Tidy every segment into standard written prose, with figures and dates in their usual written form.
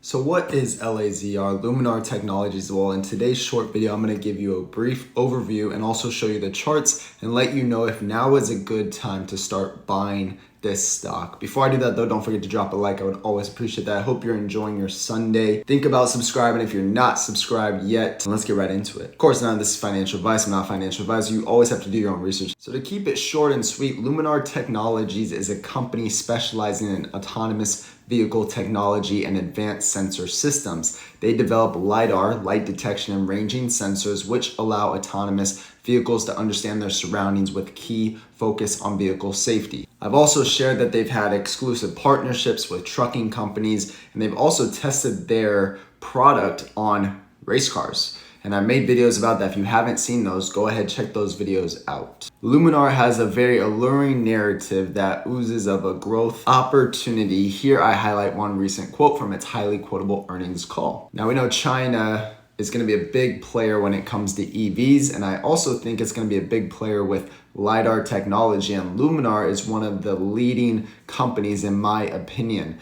So what is LAZR Luminar Technologies? Well, in today's short video, I'm going to give you a brief overview and also show you the charts and let you know if now is a good time to start buying this stock. Before I do that though, don't forget to drop a like. I would always appreciate that. I hope you're enjoying your Sunday. Think about subscribing if you're not subscribed yet. And let's get right into it. Of course, none of this is financial advice. I'm not a financial advisor. You always have to do your own research. So to keep it short and sweet, Luminar Technologies is a company specializing in autonomous vehicle technology and advanced sensor systems. They develop LiDAR, light detection and ranging sensors, which allow autonomous vehicles to understand their surroundings with key focus on vehicle safety. I've also shared that they've had exclusive partnerships with trucking companies, and they've also tested their product on race cars. And I made videos about that. If you haven't seen those, go ahead, check those videos out. Luminar has a very alluring narrative that oozes of a growth opportunity. Here I highlight one recent quote from its highly quotable earnings call. Now we know China is going to be a big player when it comes to EVs, and I also think it's going to be a big player with LiDAR technology, and Luminar is one of the leading companies in my opinion.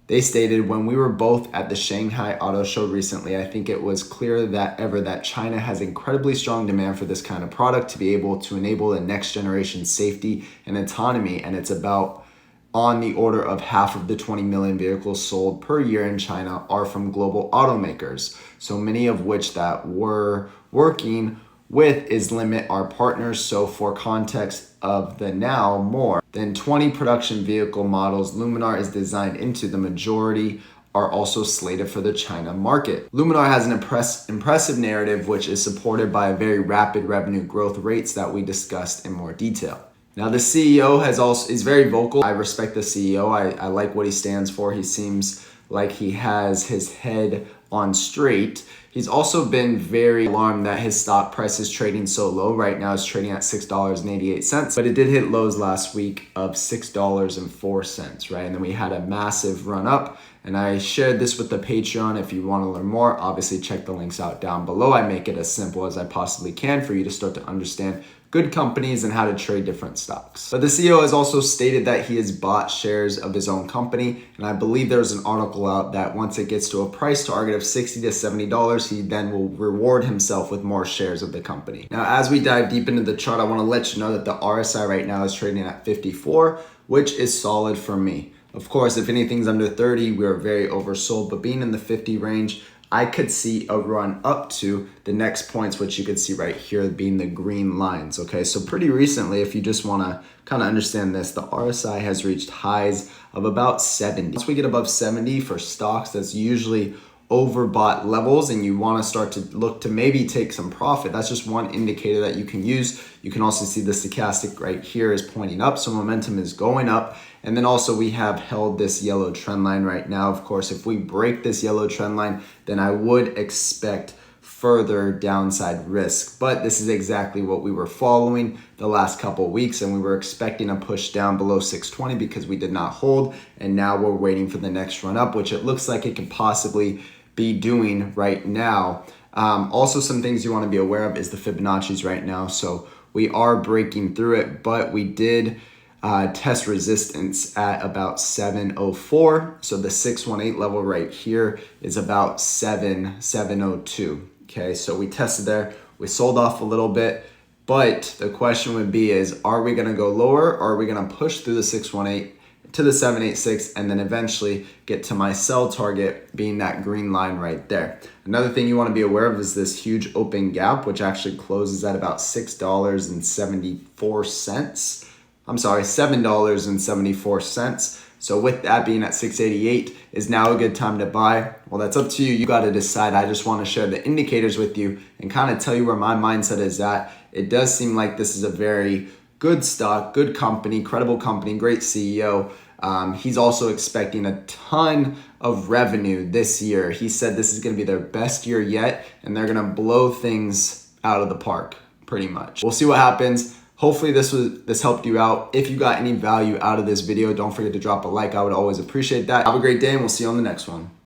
They stated, when we were both at the Shanghai Auto Show recently, I think it was clearer than ever that China has incredibly strong demand for this kind of product to be able to enable the next generation safety and autonomy. And it's about on the order of half of the 20 million vehicles sold per year in China are from global automakers. So many of which that we're working with is limit our partners. So for context of the now, more than 20 production vehicle models Luminar is designed into, the majority are also slated for the China market. Luminar has an impressive narrative which is supported by a very rapid revenue growth rates that we discussed in more detail. Now the CEO is very vocal. I respect the CEO. I like what he stands for. He seems like he has his head on straight. He's also been very alarmed that his stock price is trading so low. Right now it's trading at $6.88, but it did hit lows last week of $6.04, right? And then we had a massive run up, and I shared this with the Patreon. If you want to learn more, obviously check the links out down below. I make it as simple as I possibly can for you to start to understand good companies and how to trade different stocks. But the CEO has also stated that he has bought shares of his own company, and I believe there's an article out that once it gets to a price target of $60 to $70, he then will reward himself with more shares of the company. Now, as we dive deep into the chart, I want to let you know that the RSI right now is trading at 54, which is solid for me. Of course, if anything's under 30, we are very oversold, but being in the 50 range, I could see a run up to the next points, which you could see right here being the green lines. Okay, so pretty recently, if you just want to kind of understand this, the RSI has reached highs of about 70. Once we get above 70 for stocks, that's usually overbought levels, and you want to start to look to maybe take some profit. That's just one indicator that you can use. You can also see the stochastic right here is pointing up, so momentum is going up. And then also we have held this yellow trend line right now. Of course, if we break this yellow trend line, then I would expect further downside risk. But this is exactly what we were following the last couple of weeks, and we were expecting a push down below 620 because we did not hold, and now we're waiting for the next run up, which it looks like it could possibly be doing right now. Also, some things you want to be aware of is the Fibonacci's right now. So we are breaking through it, but we did test resistance at about 704. So the 618 level right here is about 702. Okay, so we tested there. We sold off a little bit, but the question would be is, are we going to go lower, or are we going to push through the 618 to the 786 and then eventually get to my sell target being that green line right there? Another thing you want to be aware of is this huge open gap, which actually closes at about $6.74. I'm sorry, $7.74. So with that being at 688, is now a good time to buy? Well, that's up to you. You got to decide. I just want to share the indicators with you and kind of tell you where my mindset is at. It does seem like this is a very good stock, good company, credible company, great CEO. He's also expecting a ton of revenue this year. He said this is going to be their best year yet, and they're going to blow things out of the park pretty much. We'll see what happens. Hopefully this helped you out. If you got any value out of this video, don't forget to drop a like. I would always appreciate that. Have a great day, and we'll see you on the next one.